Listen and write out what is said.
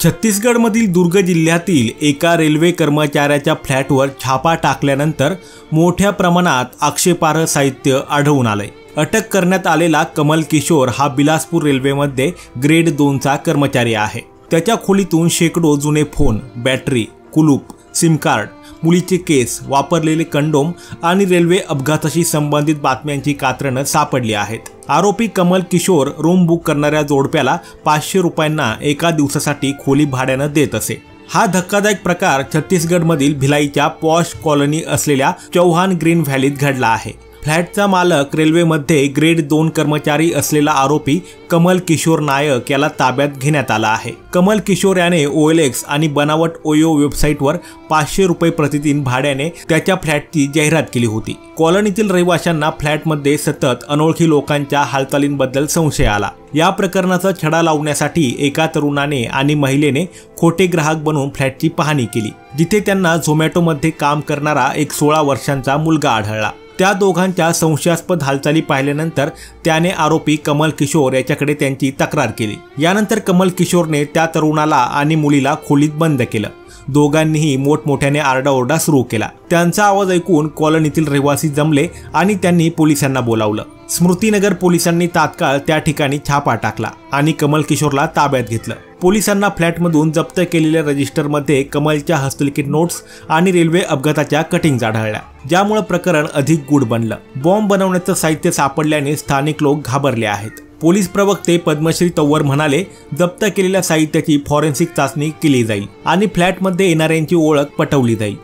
छत्तीसगडमधील दुर्ग जिल्ह्यातील एका रेल्वे कर्मचाऱ्याच्या फ्लॅटवर छापा टाकल्यानंतर मोठ्या प्रमाणात आक्षेपार्ह साहित्य आढळून आले। अटक करण्यात आलेला कमल किशोर हा बिलासपूर रेल्वेमध्ये ग्रेड 2चा कर्मचारी आहे। त्याच्या खोलीतून शेकडो जुने फोन, बॅटरी, कुलूप, सिम कार्ड, मुलीचे केस, वापरलेले कंडोम आणि रेल्वे अपघाताशी संबंधित बातम्यांची कात्रणं सापडली आहेत। आरोपी कमल किशोर रूम बुक करणाऱ्या जोडप्याला 500 रुपयांना एका दिवसासाठी खोली भाड्यानं देत असे। हा धक्कादायक प्रकार छत्तीसगडमधील भिलाईच्या पॉश कॉलनी असलेल्या चौहान ग्रीन व्हॅलीत घडला आहे। फ्लॅटचा मालक रेल्वेमध्ये ग्रेड 2 कर्मचारी असलेला आरोपी कमल किशोर नायक याला ताब्यात घेण्यात आला आहे। कमल किशोर याने OLX आणि बनावट ओयो वेबसाईटवर 500 रुपये प्रतिदिन भाड्याने त्याच्या फ्लॅटची जाहिरात केली होती। कॉलनीतील रहिवाशांना फ्लॅटमध्ये सतत अनोळखी लोकांच्या हालचालींबद्दल संशय आला। या प्रकरणाचा छडा लावण्यासाठी एका तरुणाने आणि महिलेने खोटे ग्राहक बनवून फ्लॅटची पाहणी केली, जिथे त्यांना झोमॅटोमध्ये काम करणारा एक 16 वर्षांचा मुलगा आढळला। त्या दोघांच्या संशयास्पद हालचाली पाहिल्यानंतर त्याने आरोपी कमल किशोर याच्याकडे त्यांची तक्रार केली। यानंतर कमल किशोरने त्या तरुणाला आणि मुलीला खोलीत बंद केलं। दोघांनीही मोठमोठ्याने आरडाओरडा सुरू केला। त्यांचा आवाज ऐकून कॉलनीतील रहिवासी जमले आणि त्यांनी पोलिसांना बोलावलं। स्मृतीनगर पोलिसांनी तात्काळ त्या ठिकाणी छापा टाकला आणि कमल किशोरला ताब्यात घेतलं। पोलिसांना फ्लॅटमधून जप्त केलेल्या रजिस्टरमध्ये कमलच्या हस्तलिखित नोट्स आणि रेल्वे अपघाताच्या कटिंग्ज आढळल्या, ज्यामुळे प्रकरण अधिक गूढ बनलं। बॉम्ब बनवण्याचं साहित्य सापडल्याने स्थानिक लोक घाबरले आहेत। पोलीस प्रवक्ते पद्मश्री तव्वर म्हणाले, जप्त केलेल्या साहित्याची फॉरेन्सिक चाचणी केली जाईल आणि फ्लॅटमध्ये येणाऱ्यांची ओळख पटवली जाईल।